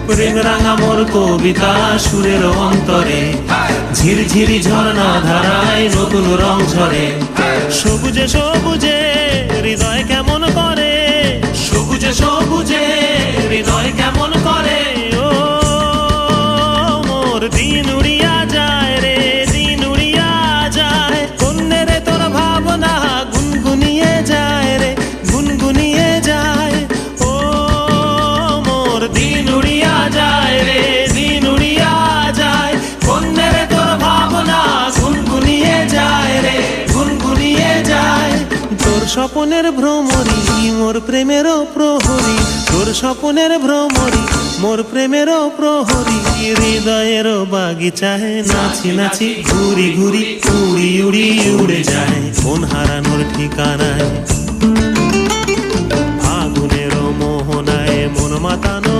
প্রেম রাঙা মোর কবিতা সুরের অন্তরে, ঝিরঝিরি ঝর্ণা ধারায় নতুন রং ঝরে। সবুজে সবুজে হৃদয় কেমন করে, সবুজে সবুজে হৃদয় কেমন করে। ও মোর দিন উড়িয়া যায় রে, দিন উড়িয়া যায়। কন্যে রে তোর ভাবনা গুনগুনিয়ে যায় রে, গুনগুনিয়ে যায়। ও মোর দিন উড়িয়া যায় রে, দিন উড়িয়া যায়। কন্যে রে তোর ভাবনা গুনগুনিয়ে যায় রে, গুনগুনিয়ে যায়। তোর স্বপনের ভ্রমরি মোর প্রেমেরও প্রহরী, তোর স্বপনের ভ্রমরি মোর প্রেমেরও প্রহরী। হৃদয়ের বাগিচায় নাচি নাচি ঘুরি ঘুরি উড়ি উড়ি উড়ে যায় মন হারানোর ঠিকানায়। আগুনের মোহনায় মন মাতানো